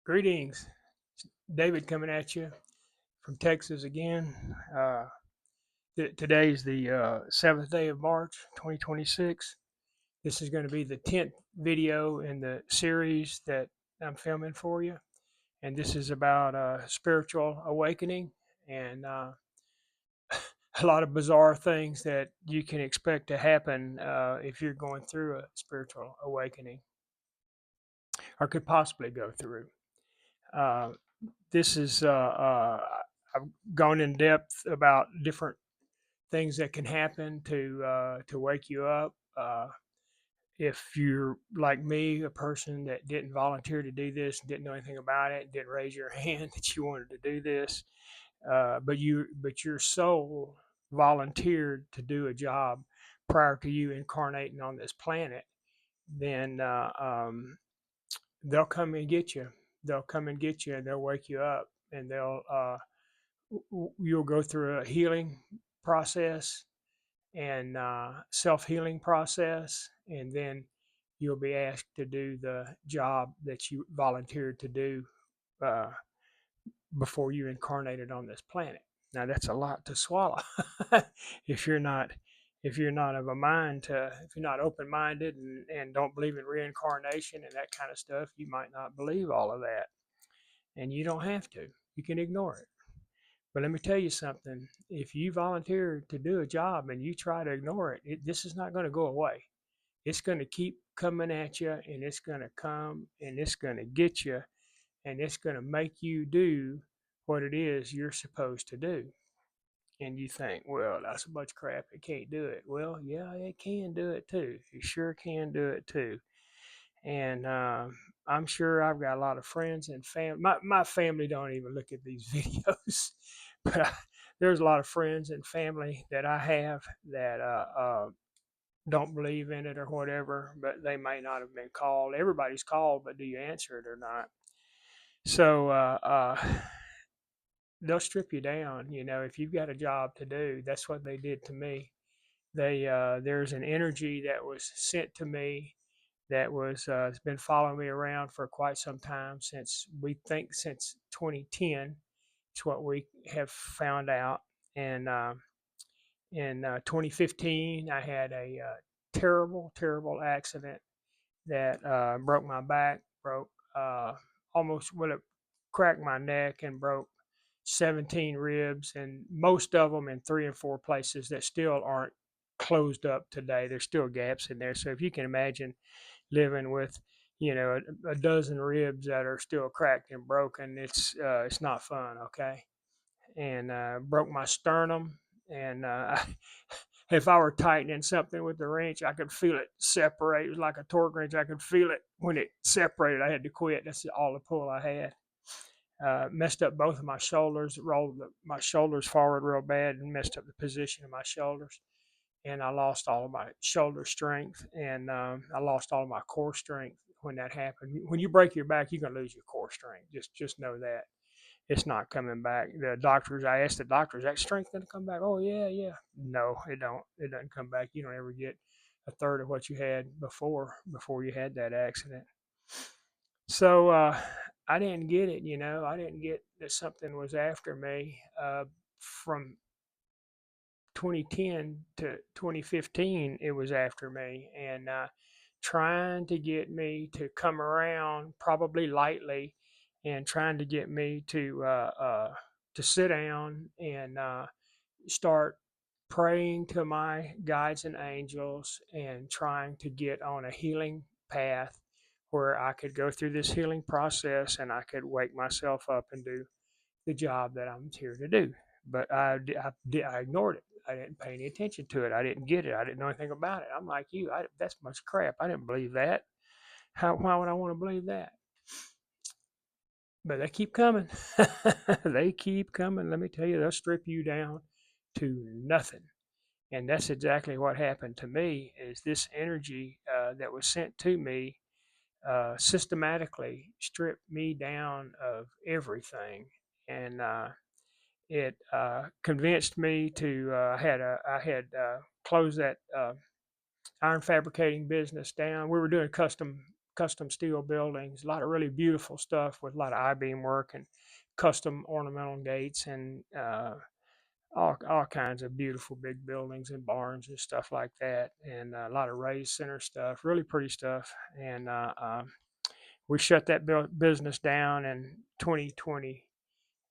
Greetings, David coming at you from Texas again. Today's the 7th day of March, 2026. This is going to be the 10th video in the series that I'm filming for you. And this is about spiritual awakening and a lot of bizarre things that you can expect to happen if you're going through a spiritual awakening or could possibly go through. Uh, this is I've gone in depth about different things that can happen to wake you up. If you're like me, a person that didn't volunteer to do this, didn't know anything about it, didn't raise your hand that you wanted to do this, but your soul volunteered to do a job prior to you incarnating on this planet, then they'll come and get you. They'll come and get you, and they'll wake you up, and you'll go through a healing process and self healing process, and then you'll be asked to do the job that you volunteered to do uh, before you incarnated on this planet. Now that's a lot to swallow if you're not of a mind to if you're not open minded and don't believe in reincarnation and that kind of stuff. You might not believe all of that, and you don't have to. You can ignore it. But let me tell you something. If you volunteer to do a job and you try to ignore it, this is not going to go away. It's going to keep coming at you, and it's going to come and it's going to get you, and it's going to make you do what it is you're supposed to do. And you think, well, that's a bunch of crap. It can't do it. Well, yeah, it can do it too. It sure can do it too. And I'm sure I've got a lot of friends and family. My family don't even look at these videos, but there's a lot of friends and family that I have that don't believe in it or whatever, but they may not have been called. Everybody's called, but do you answer it or not? So they'll strip you down. You know, if you've got a job to do, that's what they did to me. There's an energy that was sent to me that was has been following me around for quite some time since 2010. It's what we have found out. And in 2015, I had a terrible accident that broke my back, broke almost well, it cracked my neck and broke 17 ribs, and most of them in 3 and 4 places that still aren't closed up today. There's still gaps in there. So if you can imagine living with a dozen ribs that are still cracked and broken, it's not fun. Okay. And broke my sternum, and if I were tightening something with the wrench, I could feel it separate. It was like a torque wrench. I could feel it when it separated. I had to quit. That's all the pull I had. Messed up both of my shoulders, rolled my shoulders forward real bad, and messed up the position of my shoulders. And I lost all of my shoulder strength, and I lost all of my core strength when that happened. When you break your back, you're gonna lose your core strength. Just know that it's not coming back. I asked the doctor, is that strength going to come back? Oh yeah, yeah. No, it don't. It doesn't come back. You don't ever get a third of what you had before you had that accident. So I didn't get it. I didn't get that something was after me from 2010 to 2015. It was after me and trying to get me to come around, probably lightly, and trying to get me to sit down and start praying to my guides and angels and trying to get on a healing path where I could go through this healing process and I could wake myself up and do the job that I'm here to do. But I ignored it. I didn't pay any attention to it. I didn't get it. I didn't know anything about it. I'm like you. That's much crap. I didn't believe that. Why would I want to believe that? But they keep coming. They keep coming. Let me tell you, they'll strip you down to nothing. And that's exactly what happened to me. Is this energy that was sent to me systematically stripped me down of everything, and it convinced me to I had closed that iron fabricating business down. We were doing custom steel buildings, a lot of really beautiful stuff with a lot of I-beam work and custom ornamental gates and all kinds of beautiful big buildings and barns and stuff like that, and a lot of raised center stuff, really pretty stuff. And we shut that business down in 2020,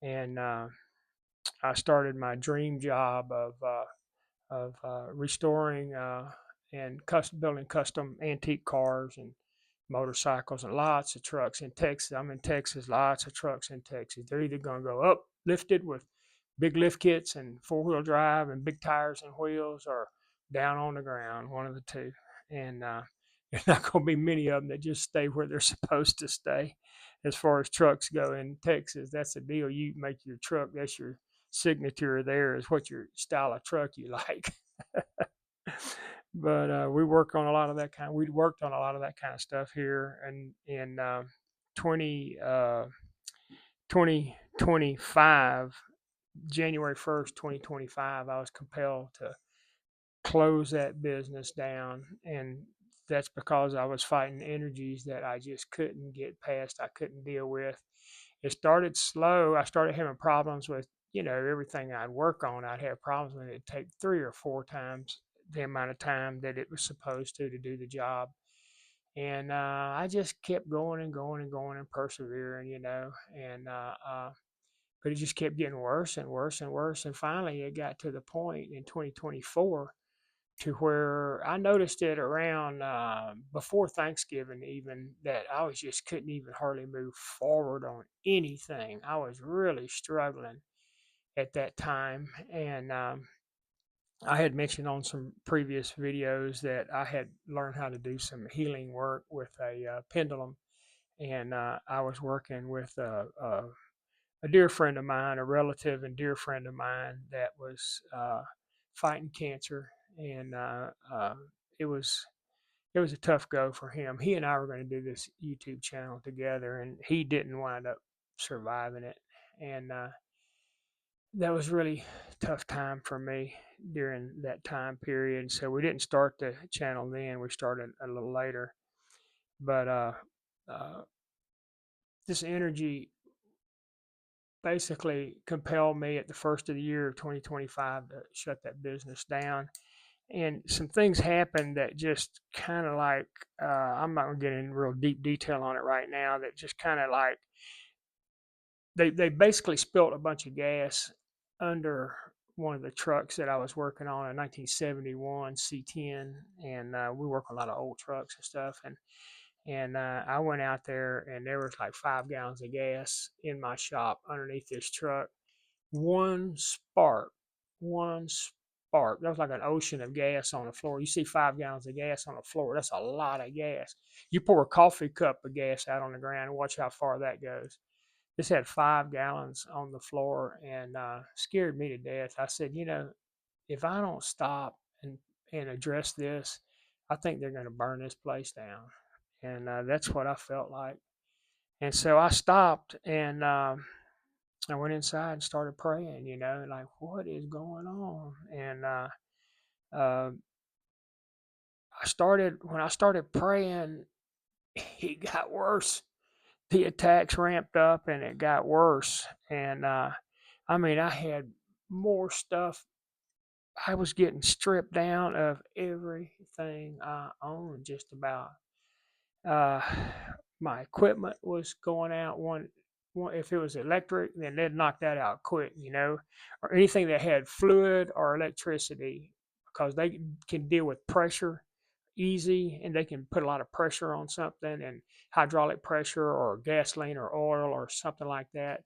and I started my dream job of restoring and building custom antique cars and motorcycles and lots of trucks in Texas. I'm in Texas, lots of trucks in Texas. They're either going to go up lifted with big lift kits and four-wheel drive and big tires and wheels, or down on the ground, one of the two. And there's not going to be many of them that just stay where they're supposed to stay. As far as trucks go in Texas, that's the deal. You make your truck, that's your signature there, is what your style of truck you like. But we work on a lot of that kind. We worked on a lot of that kind of stuff here, and in 20, 2025, January 1st, 2025, I was compelled to close that business down, and that's because I was fighting energies that I just couldn't get past. I couldn't deal with. It started slow. I started having problems with, everything I'd work on. I'd have problems with it. It'd take 3 or 4 times the amount of time that it was supposed to do the job. And I just kept going and going and going and persevering, and but it just kept getting worse and worse and worse. And finally, it got to the point in 2024 to where I noticed it around before Thanksgiving, even, that I was just couldn't even hardly move forward on anything. I was really struggling at that time. And I had mentioned on some previous videos that I had learned how to do some healing work with a pendulum. And I was working with a dear friend of mine, a relative and dear friend of mine, that was fighting cancer. And it was it was a tough go for him. He and I were going to do this YouTube channel together, and he didn't wind up surviving it. And that was really tough time for me during that time period. So we didn't start the channel then. We started a little later. But uh, this energy basically compelled me at the first of the year of 2025 to shut that business down. And some things happened that just kind of like, I'm not going to get in real deep detail on it right now, that just kind of like, they basically spilt a bunch of gas under one of the trucks that I was working on, a 1971 C10. And we work on a lot of old trucks and stuff. And I went out there, and there was like 5 gallons of gas in my shop underneath this truck. One spark, one spark. That was like an ocean of gas on the floor. You see 5 gallons of gas on the floor. That's a lot of gas. You pour a coffee cup of gas out on the ground and watch how far that goes. This had 5 gallons on the floor, and scared me to death. I said, if I don't stop and address this, I think they're going to burn this place down. And that's what I felt like. And so I stopped, and I went inside and started praying, like, what is going on? And uh, when I started praying, it got worse. The attacks ramped up, and it got worse. And I mean, I had more stuff. I was getting stripped down of everything I owned, just about. Uh, my equipment was going out. One, if it was electric, then they'd knock that out quick, or anything that had fluid or electricity, because they can deal with pressure easy, and they can put a lot of pressure on something, and hydraulic pressure or gasoline or oil or something like that,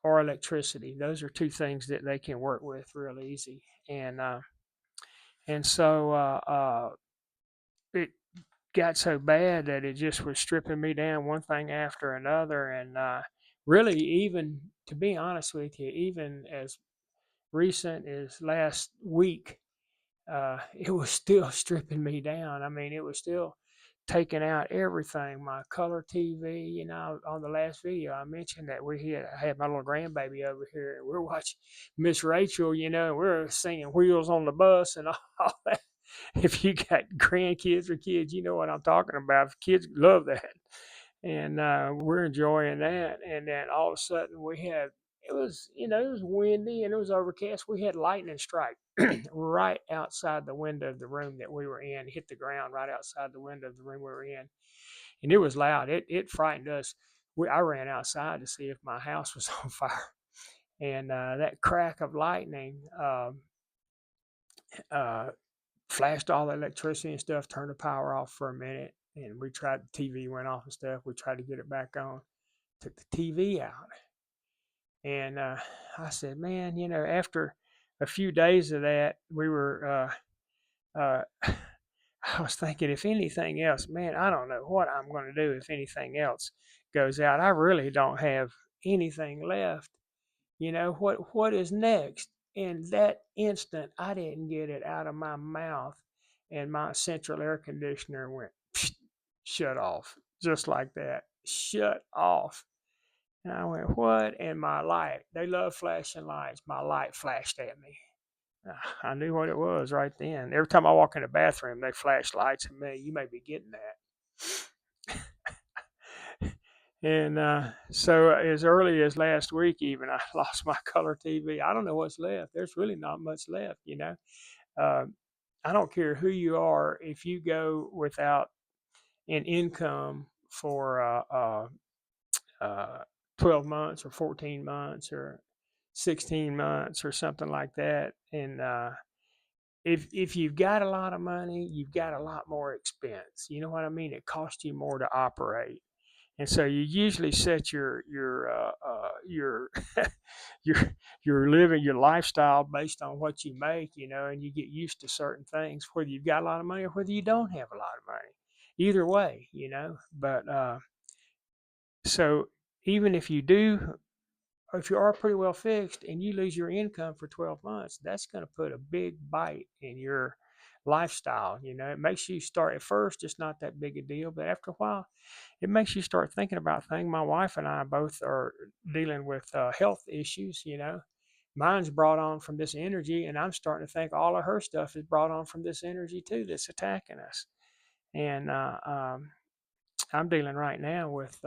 or electricity. Those are two things that they can work with real easy. And so it got so bad that it just was stripping me down, one thing after another. And really, even to be honest with you, even as recent as last week, it was still stripping me down. I mean, it was still taking out everything. My color TV, on the last video, I mentioned that I had my little grandbaby over here, and we're watching Miss Rachel, and we're singing Wheels on the Bus and all that. If you got grandkids or kids, you know what I'm talking about. Kids love that, and we're enjoying that. And then all of a sudden, we had it was it was windy and it was overcast. We had lightning strike right outside the window of the room that we were in. Hit the ground right outside the window of the room we were in, and it was loud. It frightened us. I ran outside to see if my house was on fire, and that crack of lightning uh, flashed all the electricity and stuff, turned the power off for a minute, and we tried. The TV went off and stuff. We tried to get it back on. Took the TV out, and I said, man, after a few days of that, we were. I was thinking, if anything else, man, I don't know what I'm going to do if anything else goes out. I really don't have anything left. What is next? In that instant, I didn't get it out of my mouth, and my central air conditioner went shut off just like that. Shut off. And I went, what? And my light, they love flashing lights. My light flashed at me. I knew what it was right then. Every time I walk in the bathroom, they flash lights at me. You may be getting that. And so as early as last week, even I lost my color TV. I don't know what's left. There's really not much left. Uh, I don't care who you are. If you go without an income for 12 months or 14 months or 16 months or something like that, and if you've got a lot of money, you've got a lot more expense. You know what I mean? It costs you more to operate, and so you usually set your your your lifestyle based on what you make, and you get used to certain things, whether you've got a lot of money or whether you don't have a lot of money. Either way. But so even if you are pretty well fixed and you lose your income for 12 months, that's going to put a big bite in your lifestyle. It makes you start at first, it's not that big a deal, but after a while, it makes you start thinking about things. My wife and I both are dealing with health issues. Mine's brought on from this energy, and I'm starting to think all of her stuff is brought on from this energy too that's attacking us. And I'm dealing right now with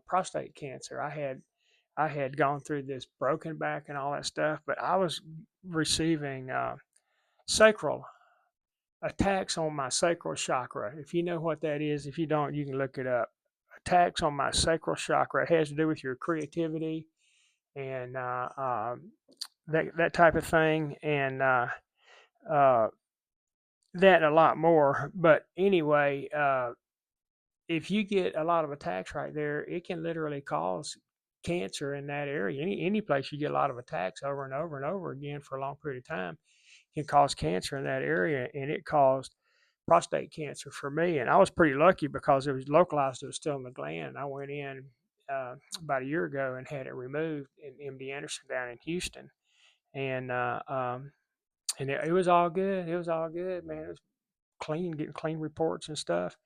prostate cancer. I had gone through this broken back and all that stuff, but I was receiving sacral attacks on my sacral chakra. If you know what that is, if you don't, you can look it up. Attacks on my sacral chakra. It has to do with your creativity and that type of thing, and uh, that and a lot more. But anyway, if you get a lot of attacks right there, it can literally cause cancer in that area. Any place you get a lot of attacks over and over and over again for a long period of time can cause cancer in that area, and it caused prostate cancer for me. And I was pretty lucky because it was localized. It was still in the gland. I went in about a year ago and had it removed in MD Anderson down in Houston, and it was all good. It was all good, man. It was clean, getting clean reports and stuff.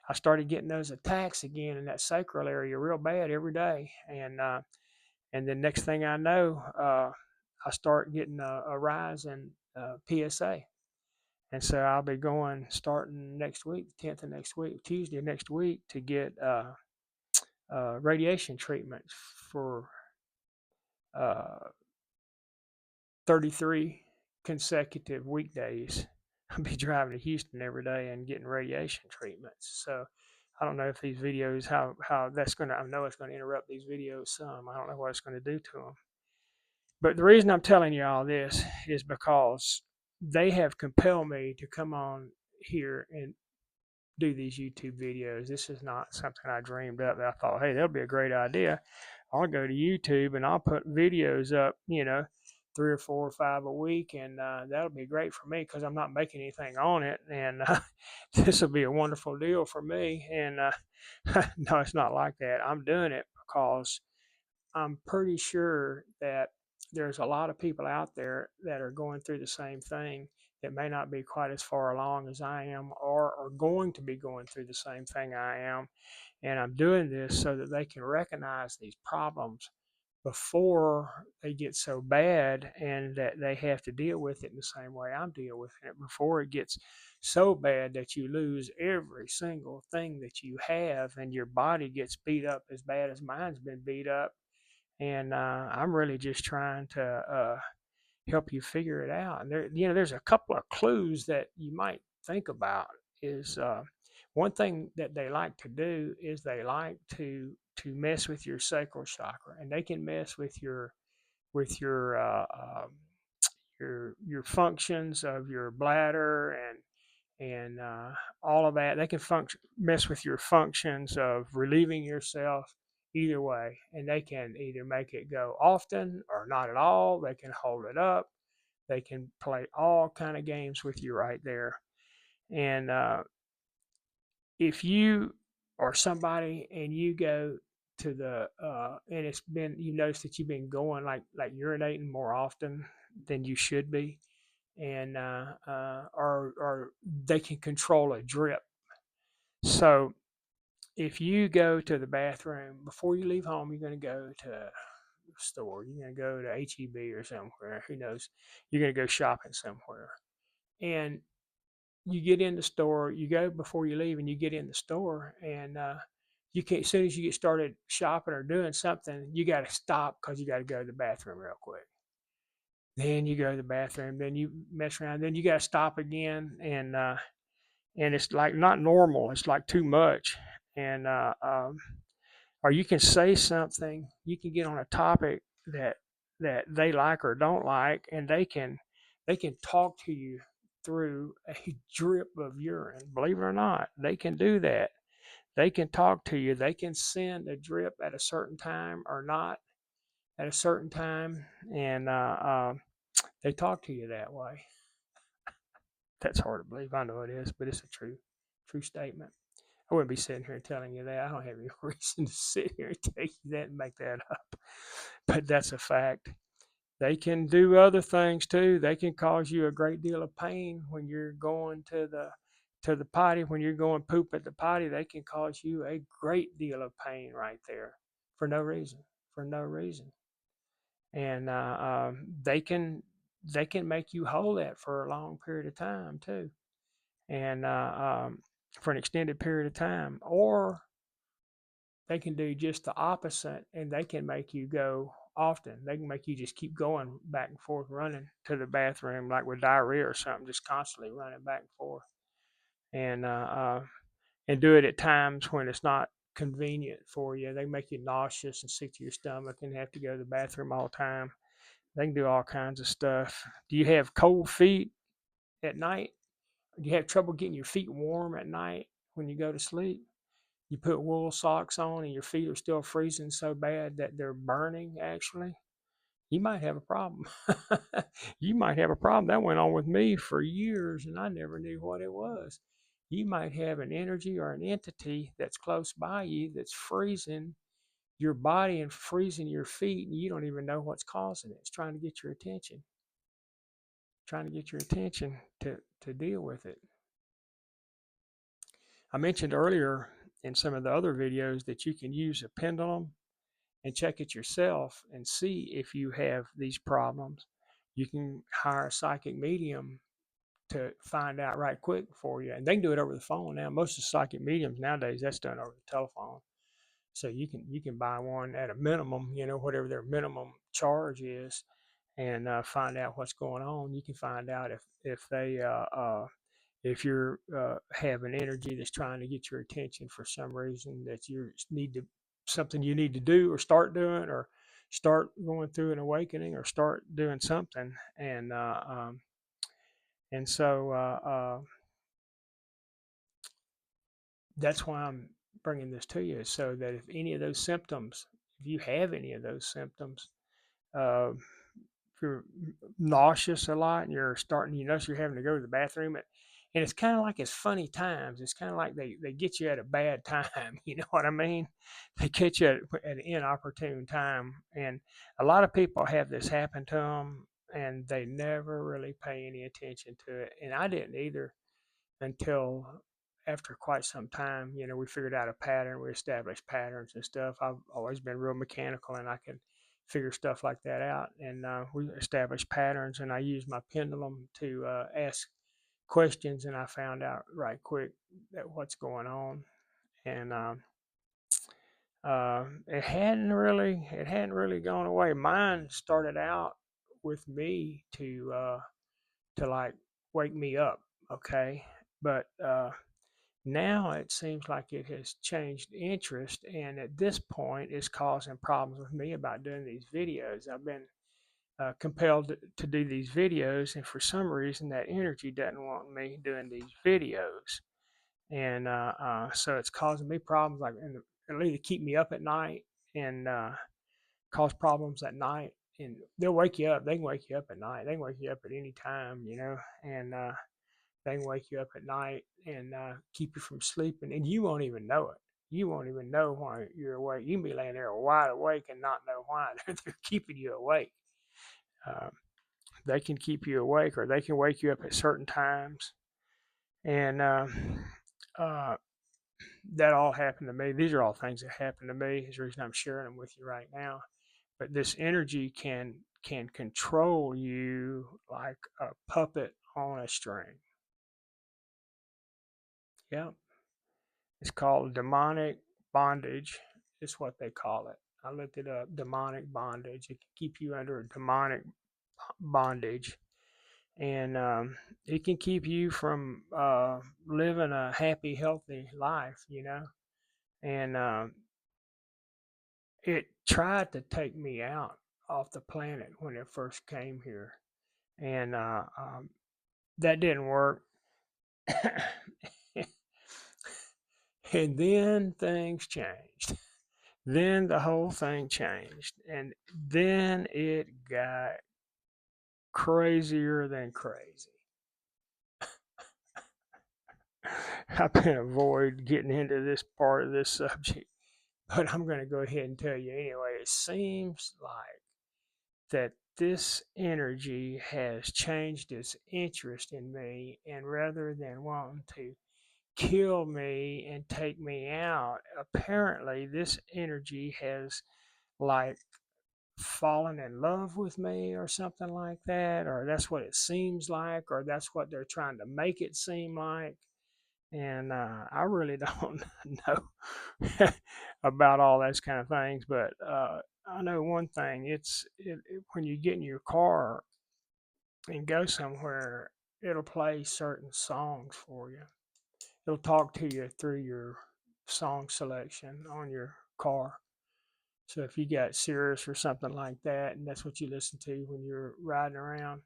I started getting those attacks again in that sacral area real bad every day, and then next thing I know, I start getting a rise in PSA, and so I'll be going starting next week, 10th of next week, Tuesday of next week, to get radiation treatment for uh, 33 consecutive weekdays. I'll be driving to Houston every day and getting radiation treatments. So I don't know if these videos, how that's going to, I know it's going to interrupt these videos some. I don't know what it's going to do to them. But the reason I'm telling you all this is because they have compelled me to come on here and do these YouTube videos. This is not something I dreamed up that I thought, hey, that'll be a great idea. I'll go to YouTube and I'll put videos up, 3 or 4 or 5 a week, and that'll be great for me because I'm not making anything on it, and this will be a wonderful deal for me. And no, it's not like that. I'm doing it because I'm pretty sure that there's a lot of people out there that are going through the same thing that may not be quite as far along as I am, or are going to be going through the same thing I am. And I'm doing this so that they can recognize these problems before they get so bad and that they have to deal with it in the same way I'm dealing with it, before it gets so bad that you lose every single thing that you have and your body gets beat up as bad as mine's been beat up. And I'm really just trying to help you figure it out. And there's a couple of clues that you might think about. Is one thing that they like to do is they like to mess with your sacral chakra, and they can mess with your functions of your bladder and all of that. They can mess with your functions of relieving yourself either way, and they can either make it go often or not at all. They can hold it up. They can play all kind of games with you right there. And if you are somebody and you go to the and it's been you notice that you've been going like urinating more often than you should be, and or they can control a drip. So if you go to the bathroom before you leave home, you're going to go to the store. You're going to go to HEB or somewhere. Who knows? You're going to go shopping somewhere, and you get in the store. You go before you leave, and you get in the store, and you can't. As soon as you get started shopping or doing something, you got to stop because you got to go to the bathroom real quick. Then you go to the bathroom. Then you mess around. Then you got to stop again, and it's like not normal. It's like too much, and or you can say something. You can get on a topic that they like or don't like, and they can talk to you through a drip of urine. Believe it or not, they can do that. They can talk to you. They can send a drip at a certain time or not at a certain time, and they talk to you that way. That's hard to believe. I know it is, but it's a true statement. I wouldn't be sitting here telling you that. I don't have any reason to sit here and tell you that and make that up. But that's a fact. They can do other things too. They can cause you a great deal of pain when you're going to the potty. When you're going poop at the potty, they can cause you a great deal of pain right there for no reason. For no reason. And they can make you hold that for a long period of time too, and for an extended period of time, or they can do just the opposite and they can make you go often. They can make you just keep going back and forth, running to the bathroom like with diarrhea or something, just constantly running back and forth, and and do it at times when it's not convenient for you. They make you nauseous and sick to your stomach and have to go to the bathroom all the time. They can do all kinds of stuff. Do you have cold feet at night? Do you have trouble getting your feet warm at night when you go to sleep? You put wool socks on and your feet are still freezing so bad that they're burning, actually. You might have a problem. You might have a problem. That went on with me for years and I never knew what it was. You might have an energy or an entity that's close by you that's freezing your body and freezing your feet, and you don't even know what's causing it. It's trying to get your attention, to deal with it. I mentioned earlier in some of the other videos that you can use a pendulum and check it yourself and see if you have these problems. You can hire a psychic medium to find out right quick for you, and they can do it over the phone now. Most of the psychic mediums nowadays, that's done over the telephone. So you can buy one at a minimum, whatever their minimum charge is, and find out what's going on. You can find out if you're have an energy that's trying to get your attention for some reason, that you need to something you need to do or start doing, or start going through an awakening, or start doing something. And so that's why I'm bringing this to you, so that if any of those symptoms, if you have any of those symptoms, uh, if you're nauseous a lot and you notice you're having to go to the bathroom, and it's kind of like it's funny times. It's kind of like they get you at a bad time. You know what I mean? They catch you at an inopportune time. And a lot of people have this happen to them and they never really pay any attention to it. And I didn't either until after quite some time. We figured out a pattern. We established patterns and stuff. I've always been real mechanical, and I can figure stuff like that out. And we established patterns, and I used my pendulum to ask questions, and I found out right quick that what's going on. And it hadn't really gone away. Mine started out with me to like wake me up, okay, but now it seems like it has changed interest, and at this point, it's causing problems with me about doing these videos. I've been compelled to do these videos, and for some reason, that energy doesn't want me doing these videos, and so it's causing me problems. Like, it'll either keep me up at night and cause problems at night, and they'll wake you up. They can wake you up at night. They can wake you up at any time, and they can wake you up at night and keep you from sleeping, and you won't even know it. You won't even know why you're awake. You can be laying there wide awake and not know why. They're keeping you awake. Uh, they can keep you awake, or they can wake you up at certain times. And uh, that all happened to me. These are all things that happened to me. Is the reason I'm sharing them with you right now. But this energy can control you like a puppet on a string. Yeah, it's called demonic bondage. Is what they call it. I looked it up. Demonic bondage. It can keep you under a demonic bondage, and it can keep you from living a happy, healthy life. And it tried to take me out off the planet when it first came here, and that didn't work. And then things changed. Then the whole thing changed, and then it got crazier than crazy. I've been avoid getting into this part of this subject, but I'm going to go ahead and tell you anyway. It seems like that this energy has changed its interest in me, and rather than wanting to kill me and take me out, apparently this energy has like fallen in love with me or something like that, or that's what it seems like, or that's what they're trying to make it seem like. And I really don't know about all those kind of things, but I know one thing: when you get in your car and go somewhere, it'll play certain songs for you. It'll talk to you through your song selection on your car. So if you got Sirius or something like that, and that's what you listen to when you're riding around,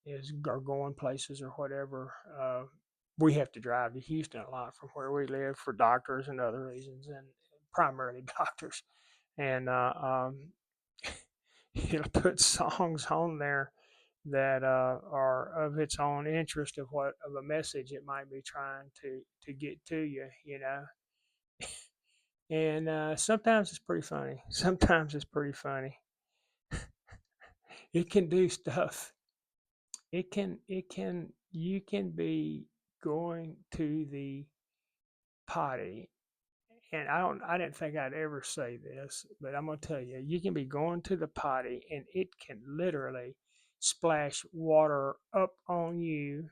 is or going places or whatever. We have to drive to Houston a lot from where we live for doctors and other reasons, and primarily doctors. And it'll put songs on there that are of its own interest of a message it might be trying to get to you. And sometimes it's pretty funny. Sometimes it's pretty funny. It can do stuff. You can be going to the potty, and I didn't think I'd ever say this, but I'm gonna tell you, you can be going to the potty, and it can literally splash water up on you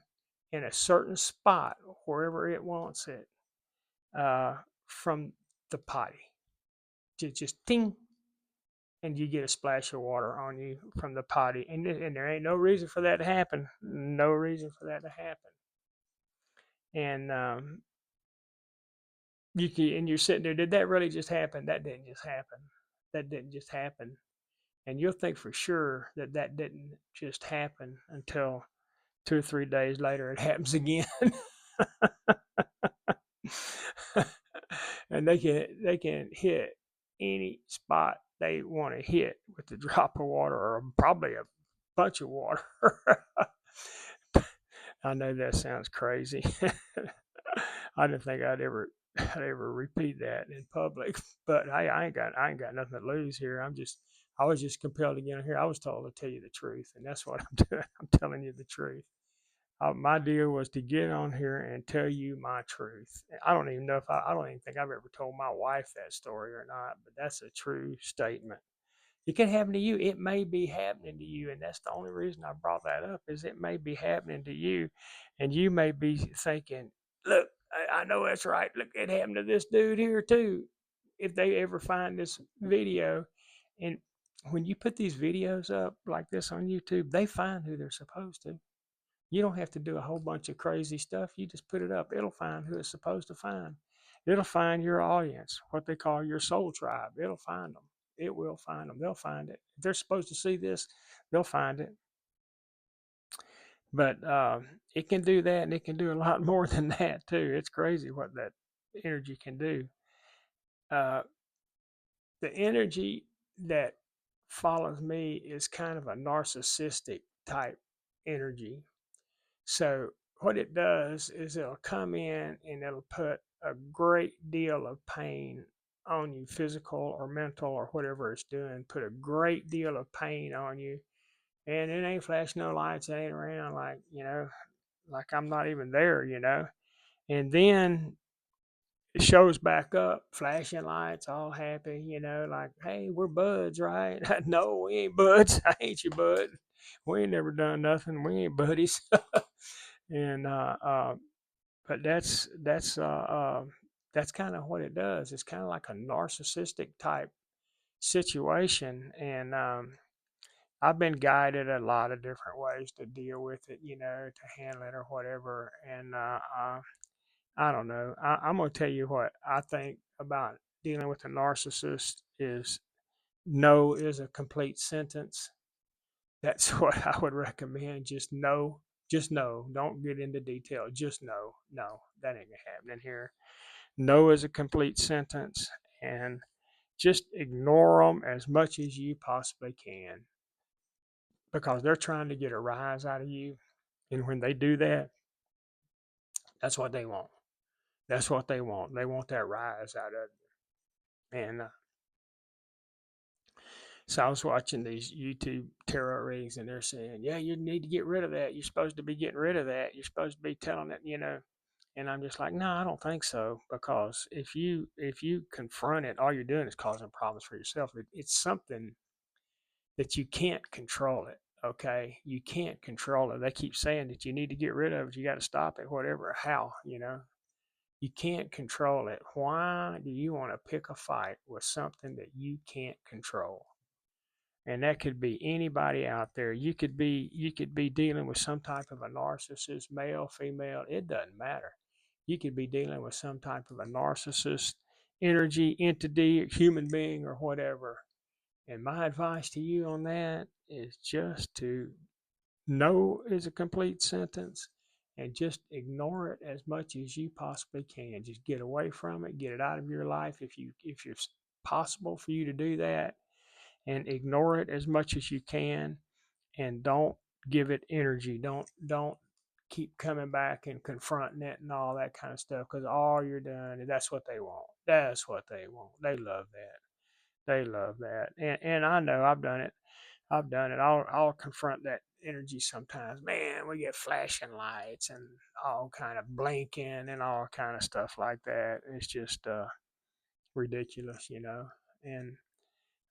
in a certain spot wherever it wants it, uh, from the potty. Just ting, and you get a splash of water on you from the potty, and there ain't no reason for that to happen. No reason for that to happen. And you're sitting there. Did that really just happen? That didn't just happen. That didn't just happen. And you'll think for sure that that didn't just happen until 2 or 3 days later it happens again. And they can hit any spot they want to hit with a drop of water, or probably a bunch of water. I know that sounds crazy. I didn't think I'd ever repeat that in public, but I ain't got nothing to lose here. I was just compelled to get in here. I was told to tell you the truth, and that's what I'm doing. I'm telling you the truth. My deal was to get on here and tell you my truth. I don't even think I've ever told my wife that story or not, but that's a true statement. It can happen to you. It may be happening to you, and that's the only reason I brought that up. Is it may be happening to you, and you may be thinking, "Look, I know that's right. Look, it happened to this dude here too." If they ever find this video, and when you put these videos up like this on YouTube, they find who they're supposed to. You don't have to do a whole bunch of crazy stuff. You just put it up. It'll find who it's supposed to find. It'll find your audience, what they call your soul tribe. It'll find them. It will find them. They'll find it. If they're supposed to see this, they'll find it. But it can do that, and it can do a lot more than that too. It's crazy what that energy can do. Uh, the energy that follows me is kind of a narcissistic type energy. So what it does is it'll come in and it'll put a great deal of pain on you, physical or mental or whatever it's doing, put a great deal of pain on you. And it ain't flashing no lights, it ain't around like, like I'm not even there. And then it shows back up, flashing lights, all happy, like, hey, we're buds, right? No, we ain't buds. I ain't your bud. We ain't never done nothing. We ain't buddies. And but that's kind of what it does. It's kind of like a narcissistic type situation, and I've been guided a lot of different ways to deal with it, to handle it or whatever. And I don't know. I'm gonna tell you what I think about dealing with a narcissist is no is a complete sentence. That's what I would recommend. Just know. Just know. Don't get into detail. Just know. No, that ain't happening here. No is a complete sentence, and just ignore them as much as you possibly can because they're trying to get a rise out of you. And when they do that, that's what they want. That's what they want. They want that rise out of you. And so I was watching these YouTube tarot readings, and they're saying, "Yeah, you need to get rid of that. You're supposed to be getting rid of that. You're supposed to be telling it." And I'm just like, no, I don't think so, because if you confront it, all you're doing is causing problems for yourself. It's something that you can't control it. Okay, you can't control it. They keep saying that you need to get rid of it. You got to stop it. Whatever, how, you can't control it. Why do you want to pick a fight with something that you can't control? And that could be anybody out there. You could be dealing with some type of a narcissist, male, female, it doesn't matter. You could be dealing with some type of a narcissist energy, entity, human being, or whatever. And my advice to you on that is just to know is a complete sentence and just ignore it as much as you possibly can. Just get away from it, get it out of your life if it's possible for you to do that, and ignore it as much as you can, and don't give it energy. Don't keep coming back and confronting it and all that kind of stuff, because all you're doing is that's what they want. That's what they want. They love that. They love that. And I know I've done it. I've done it. I'll confront that energy sometimes. Man, we get flashing lights and all kind of blinking and all kind of stuff like that. It's just ridiculous. And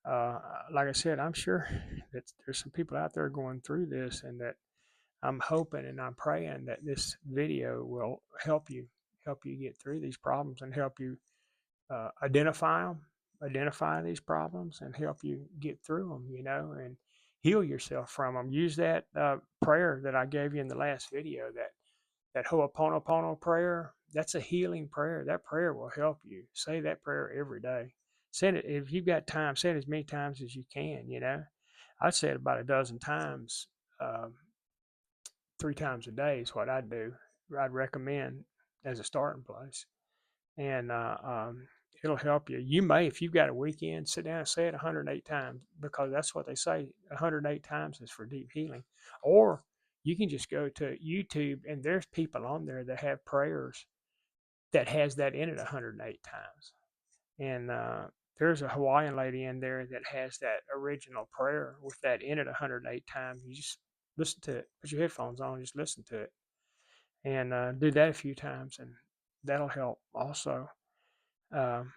like I said, I'm sure that there's some people out there going through this, and that I'm hoping and I'm praying that this video will help you get through these problems, and help you identify these problems, and help you get through them, and heal yourself from them. Use that prayer that I gave you in the last video, that Ho'oponopono prayer. That's a healing prayer. That prayer will help you. Say that prayer every day. Say it if you've got time. Say it as many times as you can. I'd say it about a dozen times. 3 times a day is what I'd do. I'd recommend as a starting place, and it'll help you. You may, if you've got a weekend, sit down and say it 108 times, because that's what they say. 108 times is for deep healing. Or you can just go to YouTube, and there's people on there that have prayers that has that in it 108 times. And there's a Hawaiian lady in there that has that original prayer with that in it 108 times. You just listen to it. Put your headphones on, just listen to it, and do that a few times, and that'll help also. Um,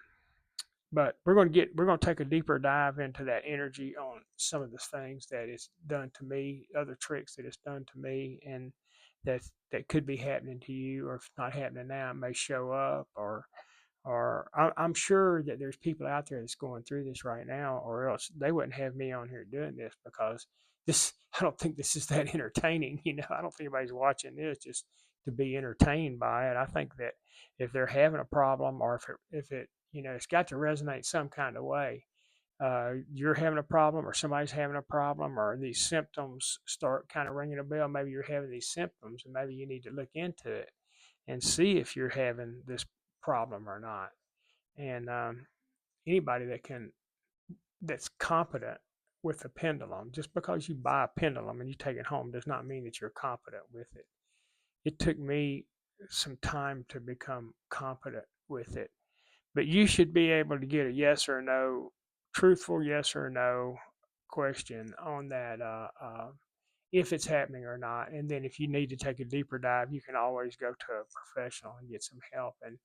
But we're going to take a deeper dive into that energy on some of the things that it's done to me, other tricks that it's done to me, and that could be happening to you, or if it's not happening now, it may show up, or I'm sure that there's people out there that's going through this right now, or else they wouldn't have me on here doing this, because this I don't think this is that entertaining. I don't think anybody's watching this just to be entertained by it. I think that if they're having a problem, or if it it's got to resonate some kind of way. You're having a problem, or somebody's having a problem, or these symptoms start kind of ringing a bell. Maybe you're having these symptoms, and maybe you need to look into it and see if you're having this problem or not. And anybody that's competent with a pendulum, just because you buy a pendulum and you take it home does not mean that you're competent with it. It took me some time to become competent with it, but you should be able to get a yes or no, truthful yes or no question on that, if it's happening or not. And then if you need to take a deeper dive, you can always go to a professional and get some help. And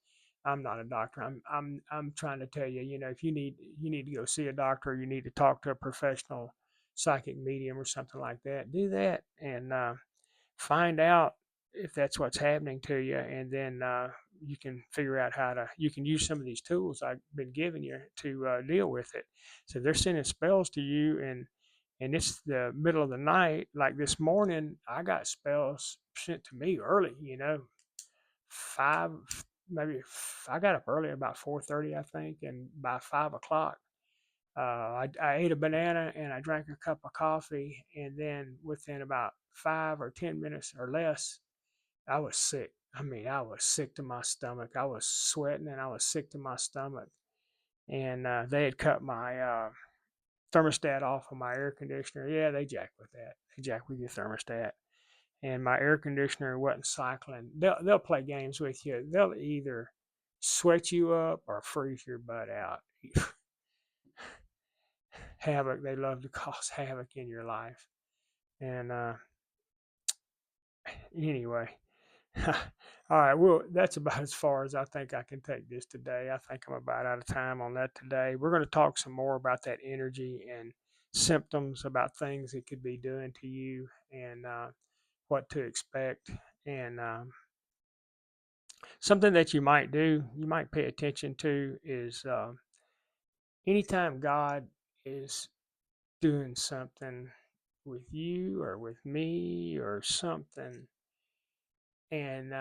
I'm not a doctor. I'm trying to tell you, if you need to go see a doctor, you need to talk to a professional psychic medium or something like that. Do that and find out if that's what's happening to you, and then you can figure out you can use some of these tools I've been giving you to deal with it. So they're sending spells to you, and it's the middle of the night. Like this morning, I got spells sent to me early. 5, maybe. I got up early, about 4:30, I think, and by 5 o'clock, I ate a banana and I drank a cup of coffee, and then within about 5 or 10 minutes or less, I was sick. I mean, I was sick to my stomach. I was sweating and I was sick to my stomach. And they had cut my thermostat off of my air conditioner. Yeah, they jack with that. They jack with your thermostat. And my air conditioner wasn't cycling. They'll play games with you. They'll either sweat you up or freeze your butt out. Havoc. They love to cause havoc in your life. And anyway, all right. Well, that's about as far as I think I can take this today. I think I'm about out of time on that today. We're going to talk some more about that energy and symptoms, about things it could be doing to you, and what to expect. And something that you might do, you might pay attention to, is anytime God is doing something with you or with me or something, and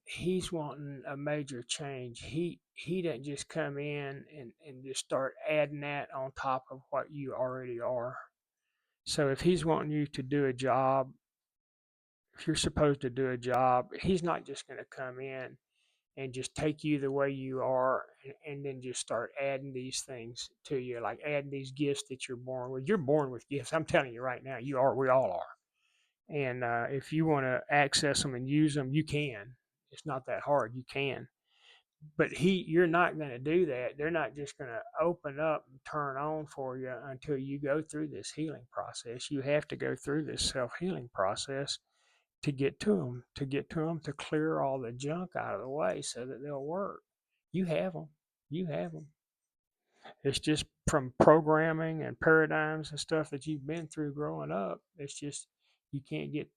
he's wanting a major change. He doesn't just come in and just start adding that on top of what you already are. So if he's wanting you to do a job, if you're supposed to do a job, he's not just going to come in and just take you the way you are, and then just start adding these things to you, like adding these gifts that you're born with. You're born with gifts. I'm telling you right now, you are. We all are. And if you want to access them and use them, you can. It's not that hard. You can. But you're not going to do that. They're not just going to open up and turn on for you until you go through this healing process. You have to go through this self healing process to get to them, to clear all the junk out of the way so that they'll work. You have them. You have them. It's just from programming and paradigms and stuff that you've been through growing up. It's just you can't get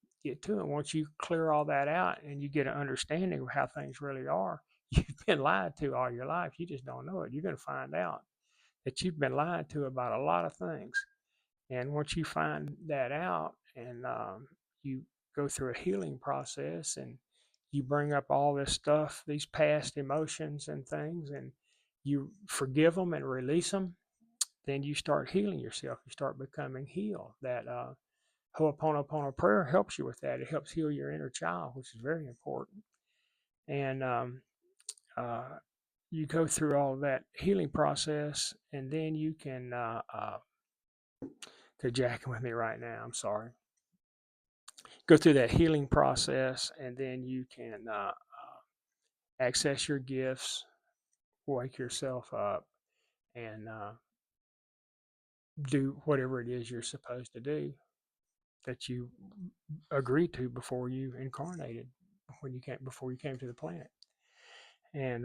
to it. Once you clear all that out and you get an understanding of how things really are, you've been lied to all your life. You just don't know it. You're going to find out that you've been lied to about a lot of things. And once you find that out, and you go through a healing process, and you bring up all this stuff, these past emotions and things, and you forgive them and release them, then you start healing yourself. You start becoming healed. That Ho'oponopono prayer helps you with that. It helps heal your inner child, which is very important. And uh, you go through all of that healing process, and then you can. They're jacking with me right now. I'm sorry. Go through that healing process, and then you can access your gifts, wake yourself up, and do whatever it is you're supposed to do that you agreed to before you incarnated, before you came to the planet. And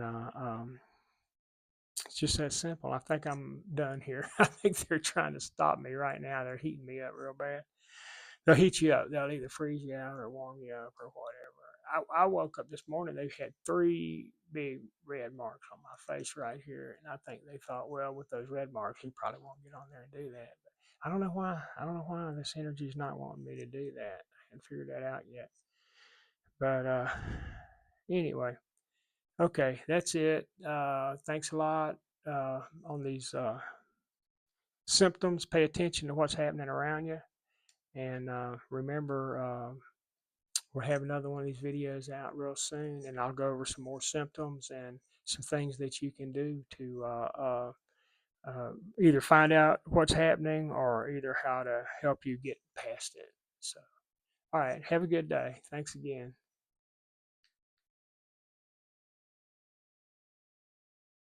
It's just that simple. I think I'm done here. I think they're trying to stop me right now. They're heating me up real bad. They'll heat you up. They'll either freeze you out or warm you up or whatever. I woke up this morning. They had three big red marks on my face right here, and I think they thought, well, with those red marks, he probably won't get on there and do that. But I don't know why. I don't know why this energy's not wanting me to do that. I haven't figured that out yet. But anyway, okay, that's it. Thanks a lot on these symptoms. Pay attention to what's happening around you, and remember. We'll have another one of these videos out real soon, and I'll go over some more symptoms and some things that you can do to either find out what's happening or either how to help you get past it. So, all right, have a good day. Thanks again.